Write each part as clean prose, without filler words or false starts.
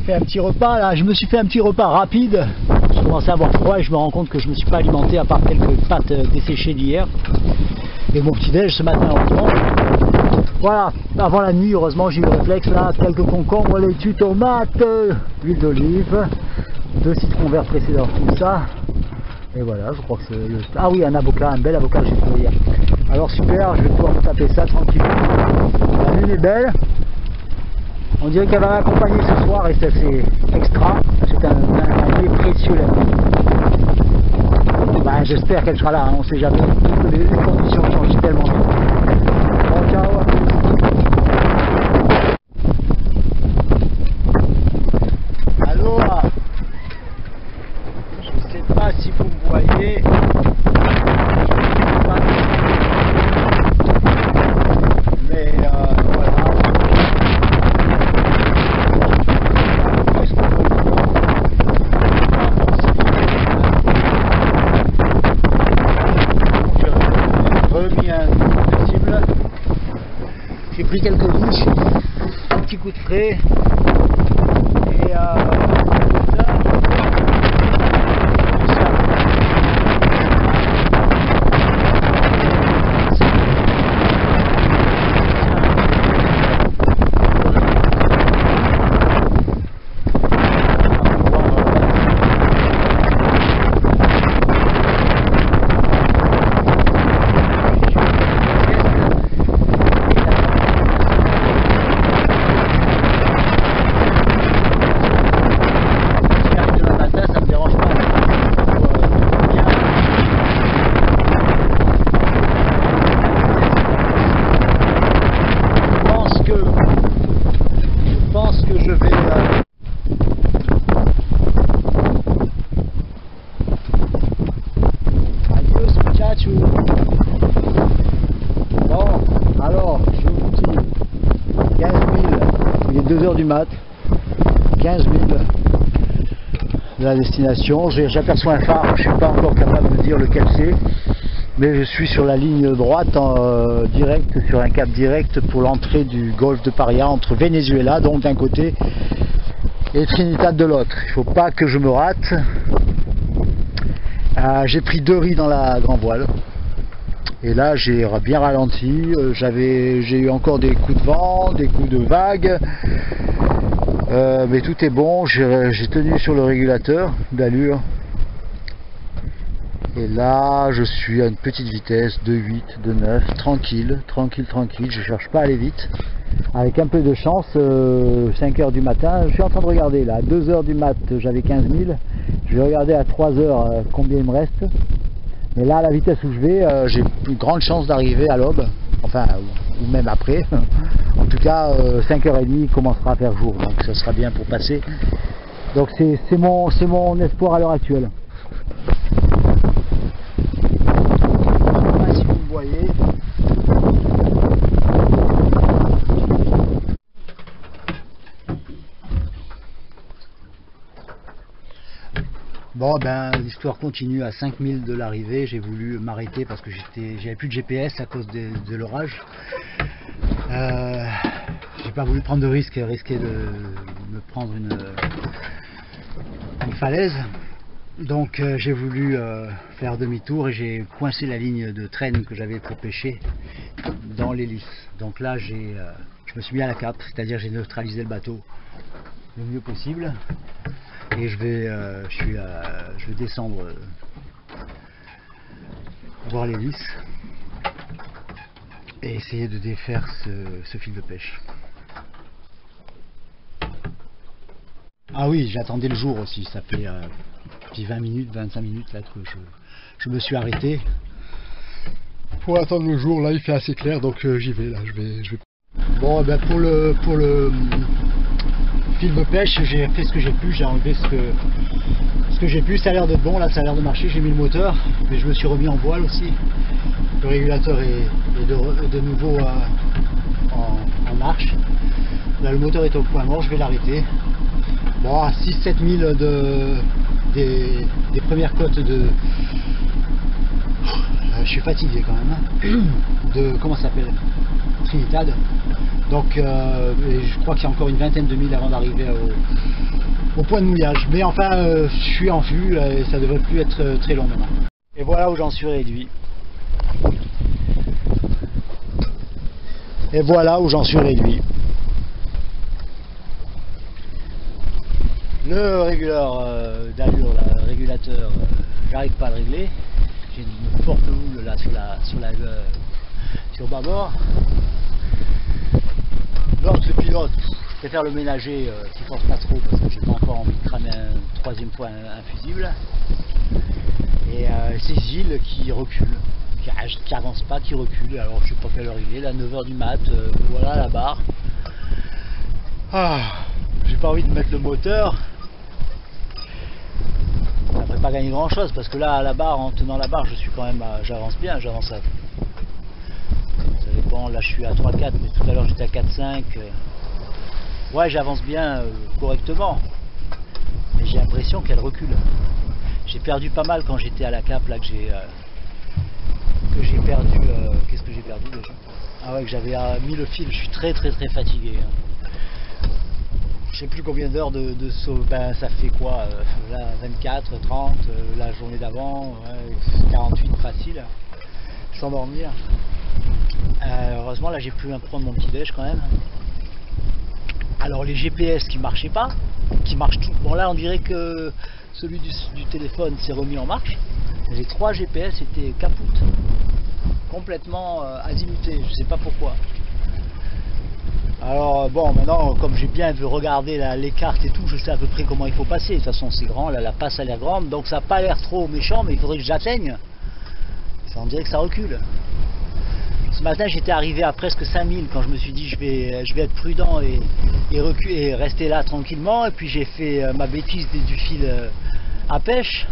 fait un petit repas là, je me suis fait un petit repas rapide. Je commençais à avoir froid et je me rends compte que je me suis pas alimenté à part quelques pâtes desséchées d'hier. Et mon petit déj ce matin heureusement. Voilà, avant la nuit heureusement j'ai eu le réflexe là, quelques concombres, laitue, tomates, huile d'olive, 2 citrons verts précédents, tout ça. Et voilà, je crois que c'est le... Ah oui, un avocat, un bel avocat que j'ai trouvé hier. Alors super, je vais pouvoir me taper ça tranquillement. La lune est belle. On dirait qu'elle va m'accompagner ce soir et c'est extra. C'est un lieu précieux la nuit. Ben, j'espère qu'elle sera là, hein, on sait jamais. Les conditions changent tellement vite. Bon, ciao. Allô. Je ne sais pas si vous me voyez. Mais voilà. J'ai pris quelques douches, un petit coup de frais et bon, alors, je vous dis 15 000, il est 2 h du mat, 15 000 de la destination, j'aperçois un phare, je ne suis pas encore capable de dire lequel c'est, mais je suis sur la ligne droite direct, sur un cap direct pour l'entrée du golfe de Paria, entre Venezuela, donc d'un côté, et Trinidad de l'autre. Il ne faut pas que je me rate. J'ai pris 2 riz dans la grand voile et là j'ai bien ralenti, j'ai eu encore des coups de vent, des coups de vague, mais tout est bon. J'ai tenu sur le régulateur d'allure et là je suis à une petite vitesse de 8, de 9, tranquille, je cherche pas à aller vite. Avec un peu de chance, 5 h du matin, je suis en train de regarder là, à 2 h du mat j'avais 15 000, je vais regarder à 3 h combien il me reste, mais là à la vitesse où je vais, j'ai une grande chance d'arriver à l'aube, enfin ou même après, en tout cas 5 h 30 il commencera à faire jour, donc ça sera bien pour passer, donc c'est mon espoir à l'heure actuelle. Je sais pas si vous me voyez. Bon ben l'histoire continue à 5000 de l'arrivée, j'ai voulu m'arrêter parce que j'avais plus de GPS à cause de l'orage. J'ai pas voulu prendre de risque, risquer de me prendre une falaise. Donc j'ai voulu faire demi-tour et j'ai coincé la ligne de traîne que j'avais pour pêcher dans l'hélice. Donc là je me suis mis à la cape, c'est-à-dire j'ai neutralisé le bateau le mieux possible. Et je vais descendre voir l'hélice et essayer de défaire ce fil de pêche. Ah oui, j'attendais le jour aussi, ça fait 20 minutes, 25 minutes là que je me suis arrêté pour attendre le jour. Là il fait assez clair, donc j'y vais là, je vais... Bon ben pour le fil de pêche, j'ai fait ce que j'ai pu, j'ai enlevé ce que j'ai pu, ça a l'air d'être bon, là ça a l'air de marcher, j'ai mis le moteur, mais je me suis remis en voile aussi, le régulateur est de nouveau en marche, là le moteur est au point mort, je vais l'arrêter. Bon, à 6-7 000 des premières côtes de... je suis fatigué quand même, hein. De, comment ça s'appelle, Trinidad. Donc je crois qu'il y a encore une vingtaine de milles avant d'arriver au point de mouillage. Mais enfin, je suis en vue et ça devrait plus être très long maintenant. Et voilà où j'en suis réduit. Et voilà où j'en suis réduit. Le régulateur d'allure, le régulateur, j'arrive pas à le régler. J'ai une forte houle là sur bâbord. L'autre, le pilote, je préfère le ménager qui force pas trop parce que j'ai pas encore envie de cramer une troisième fois un fusible. Et c'est Gilles qui recule, qui avance pas, qui recule. Alors je sais pas quelle heure il est, là 9h du mat, voilà la barre. Ah, j'ai pas envie de mettre le moteur. Ça ne ferait pas gagner grand chose parce que là à la barre, en tenant la barre, je suis quand même j'avance bien, j'avance à. Ça dépend, là je suis à 3,4 mais tout à l'heure j'étais à 4,5. Ouais, j'avance bien correctement. Mais j'ai l'impression qu'elle recule. J'ai perdu pas mal quand j'étais à la cape là que j'ai perdu. Qu'est-ce que j'ai perdu déjà? Ah ouais, que j'avais mis le fil, je suis très fatigué. Je sais plus combien d'heures de saut, ben ça fait quoi là 24, 30, la journée d'avant, ouais, 48 facile, sans dormir. Heureusement là j'ai pu prendre mon petit déj quand même. Alors les GPS qui marchaient pas, qui marchent tout. Bon là on dirait que celui du téléphone s'est remis en marche. Les 3 GPS étaient capoutes, complètement azimutés, je sais pas pourquoi. Alors bon, maintenant comme j'ai bien vu regarder les cartes et tout, je sais à peu près comment il faut passer. De toute façon c'est grand, là, la passe a l'air grande, donc ça n'a pas l'air trop méchant, mais il faudrait que j'atteigne. Ça on dirait que ça recule. Ce matin j'étais arrivé à presque 5000 quand je me suis dit je vais être prudent et reculer et rester là tranquillement. Et puis j'ai fait ma bêtise du fil à pêche.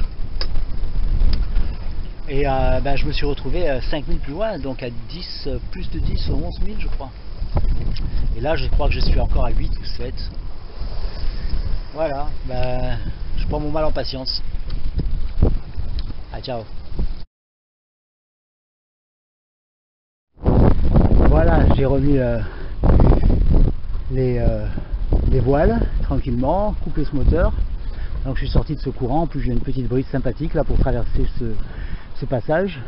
Et ben, je me suis retrouvé 5000 plus loin, donc à 10, plus de 10 ou 11 000 je crois. Et là je crois que je suis encore à 8 ou 7. Voilà, ben, je prends mon mal en patience. Ah ciao. Voilà, j'ai remis les voiles tranquillement, coupé ce moteur. Donc je suis sorti de ce courant, en plus j'ai une petite brise sympathique là pour traverser ce passage.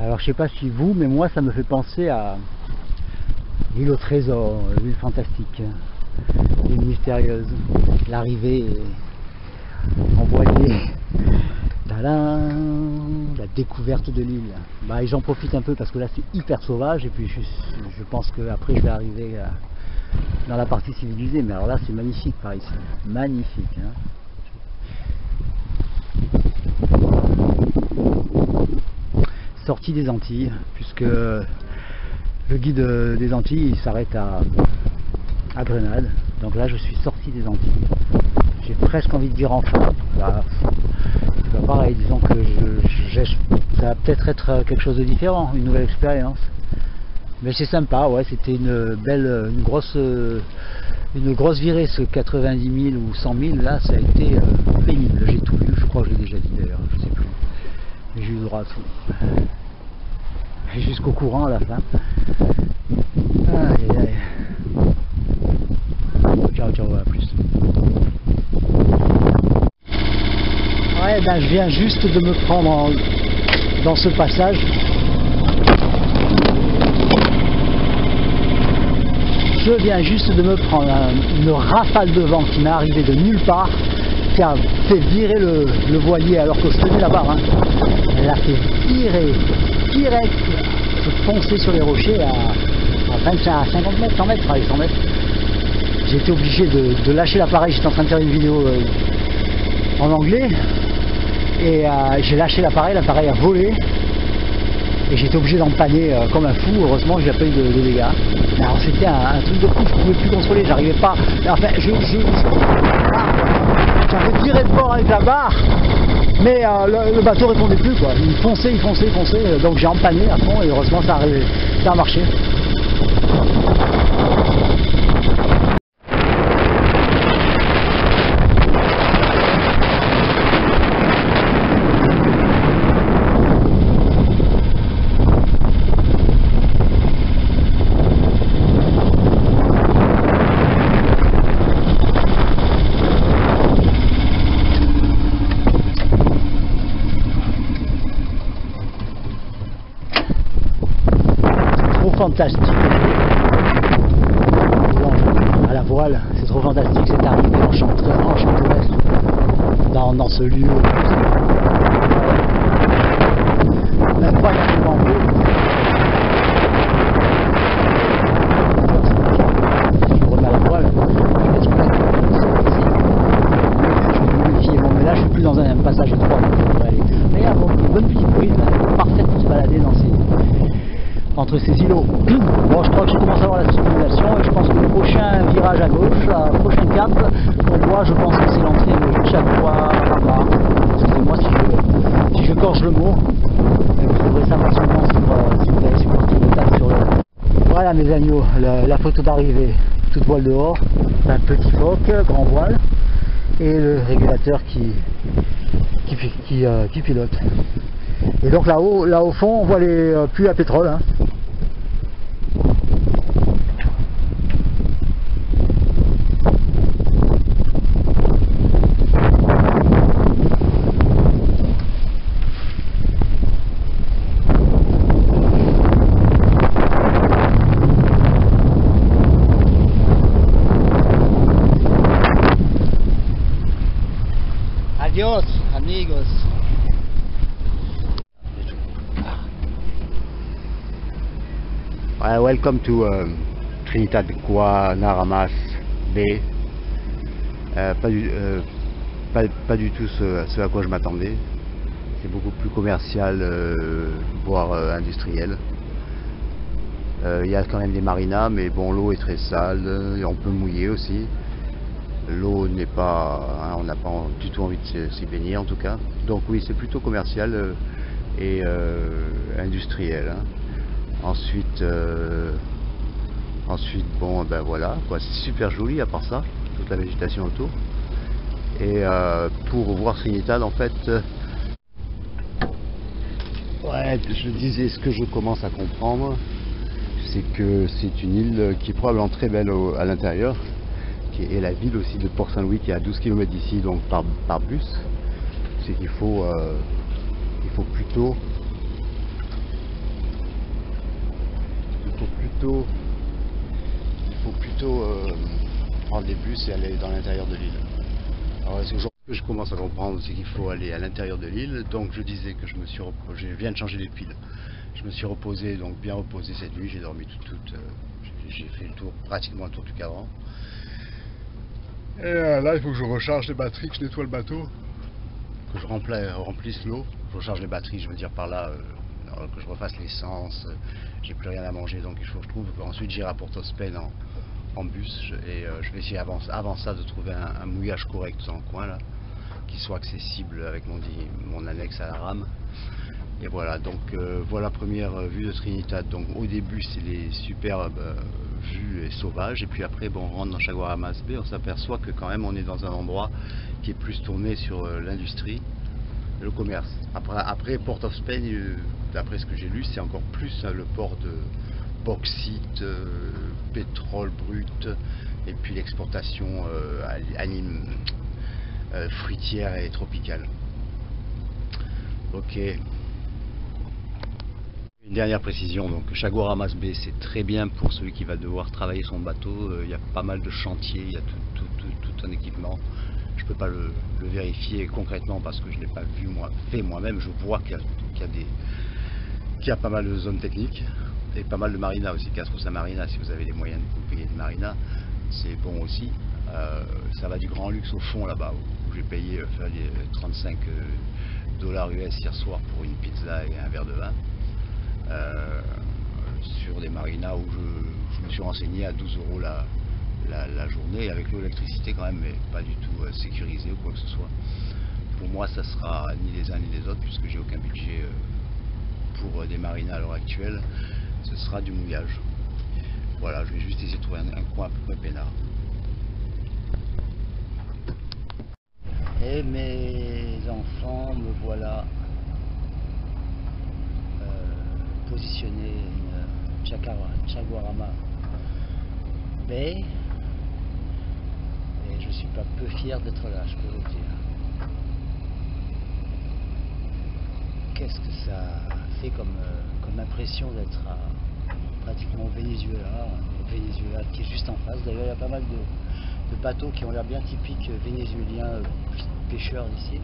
Alors je sais pas si vous, mais moi ça me fait penser à l'île au trésor, l'île fantastique, l'île mystérieuse. L'arrivée en voilier, la découverte de l'île. Bah, j'en profite un peu parce que là c'est hyper sauvage et puis je pense que après je vais arriver dans la partie civilisée. Mais alors là c'est magnifique par ici, magnifique. Hein. Sortie des Antilles, puisque le guide des Antilles il s'arrête à Grenade. Donc là je suis sorti des Antilles. J'ai presque envie de dire enfin. Là, c'est pas pareil, disons que ça va peut-être être quelque chose de différent, une nouvelle expérience. Mais c'est sympa, ouais, c'était une grosse virée, ce 90 000 ou 100 000 là, ça a été pénible. J'ai tout vu, je crois que je l'ai déjà dit d'ailleurs, je sais plus. Mais j'ai eu le droit à tout. Et jusqu'au courant à la fin. Aïe, aïe. Ciao, ciao, à plus. Ouais, ben je viens juste de me prendre dans ce passage. Je viens juste de me prendre une rafale de vent qui m'est arrivée de nulle part, qui a fait virer le voilier alors que je tenais la barre. Hein. Elle a fait virer direct, foncer sur les rochers à 50 mètres, 100 mètres, allez, 100 mètres. J'ai été obligé de lâcher l'appareil, j'étais en train de faire une vidéo en anglais, et j'ai lâché l'appareil a volé, et j'étais obligé d'empanner comme un fou. Heureusement j'ai pas eu de dégâts. Alors c'était un truc de fou, je pouvais plus contrôler, j'arrivais pas, enfin j'avais viré de bord avec la barre, mais le bateau répondait plus quoi, il fonçait, donc j'ai empanné à fond et heureusement ça a marché. fantastique. À la voile, c'est trop fantastique cette arrivée enchanteresse dans ce lieu. Incroyablement beau. Je remets à la voile. Je vais me méfier. Bon, mais là je suis plus dans un passage étroit. Mais il y a une bonne petite brise, parfaite pour se balader entre ces îlots. Bon, je crois que je commence à avoir la stimulation et je pense que le prochain virage à gauche, le prochain cap, pour moi, je pense que c'est l'entrée de Chaguarama. Excusez-moi si je corche le mot. Vous trouverez ça facilement si vous allez supporter le table sur le... Voilà mes agneaux, la photo d'arrivée, toute voile dehors, un petit phoque, grand voile, et le régulateur qui pilote. Et donc là-haut, là au fond, on voit les puits à pétrole. Hein. Adios, amigos. Welcome to Trinidad Guanaramas Bay. Pas du tout ce à quoi je m'attendais. C'est beaucoup plus commercial, voire industriel. Il y a quand même des marinas, mais bon, l'eau est très sale et on peut mouiller aussi. L'eau n'est pas, hein, on n'a pas du tout envie de s'y baigner en tout cas. Donc oui, c'est plutôt commercial et industriel. Hein. Ensuite, bon, ben voilà, quoi, c'est super joli à part ça, toute la végétation autour. Et pour voir Trinidad, en fait, ouais, je disais, ce que je commence à comprendre, c'est que c'est une île qui est probablement très belle à l'intérieur, qui est la ville aussi de Port-Saint-Louis, qui est à 12 km d'ici, donc par bus. C'est qu'il faut, plutôt prendre des bus et aller dans l'intérieur de l'île. Alors c'est aujourd'hui que je commence à comprendre, c'est qu'il faut aller à l'intérieur de l'île. Donc je disais que je viens de changer les piles. Je me suis reposé, donc bien reposé cette nuit. J'ai dormi j'ai fait le tour, pratiquement le tour du cadran. Et là il faut que je recharge les batteries, que je nettoie le bateau, que je remplisse l'eau. Je recharge les batteries, je veux dire par là. Que je refasse l'essence, j'ai plus rien à manger, donc il faut que je trouve. Ensuite j'irai à Port-of-Spain en bus et je vais essayer avant ça de trouver un mouillage correct dans le coin là, qui soit accessible avec mon annexe à la rame. Et voilà, donc voilà la première vue de Trinidad. Donc au début c'est les superbes vues et sauvages, et puis après bon, on rentre dans Chaguaramas Bay, on s'aperçoit que quand même on est dans un endroit qui est plus tourné sur l'industrie, le commerce. Après Port-of-Spain, d'après ce que j'ai lu, c'est encore plus le port de bauxite, pétrole brut, et puis l'exportation fruitière et tropicale. Ok. Une dernière précision, donc Chaguaramas Bay, c'est très bien pour celui qui va devoir travailler son bateau. Il y a pas mal de chantiers, il y a tout un équipement. Je ne peux pas le vérifier concrètement parce que je ne l'ai pas fait moi-même. Je vois qu'il y a pas mal de zones techniques et pas mal de marinas aussi. Castrosa Marina, si vous avez les moyens de vous payer des marinas, c'est bon aussi. Ça va du grand luxe au fond là-bas, où j'ai payé les 35 $ US hier soir pour une pizza et un verre de vin. Sur des marinas où je me suis renseigné à 12 € la journée, avec l'électricité quand même, mais pas du tout sécurisé ou quoi que ce soit. Pour moi ça sera ni les uns ni les autres, puisque j'ai aucun budget pour des marinas à l'heure actuelle. Ce sera du mouillage. Voilà, je vais juste essayer de trouver un coin à peu près peinard. Et mes enfants, me voilà positionné une Chaguarama Bay. Et je suis pas peu fier d'être là, je peux vous dire. Qu'est-ce que ça fait comme impression d'être pratiquement au Venezuela qui est juste en face. D'ailleurs il y a pas mal de bateaux qui ont l'air bien typiques vénézuéliens, pêcheurs ici.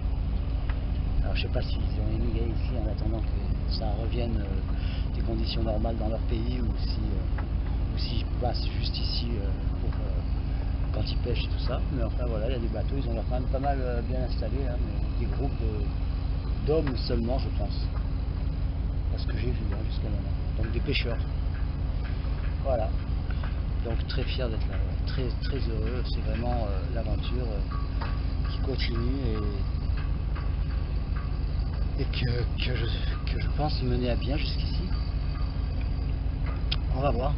Alors je sais pas s'ils ont émigré ici en attendant que ça revienne des conditions normales dans leur pays ou s'ils passent juste ici quand ils pêchent et tout ça. Mais enfin voilà, il y a des bateaux, ils ont l'air quand même pas mal bien installés, hein, mais des groupes d'hommes seulement je pense. Parce que j'ai vu jusqu'à maintenant. Donc des pêcheurs. Voilà. Donc très fier d'être là, ouais. Très très heureux, c'est vraiment l'aventure qui continue et que je pense mener à bien jusqu'ici. On va voir.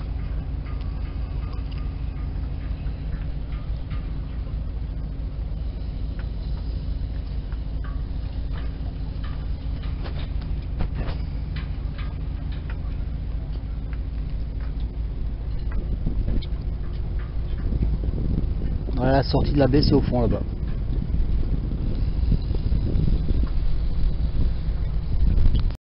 Voilà, la sortie de la baie, c'est au fond là-bas.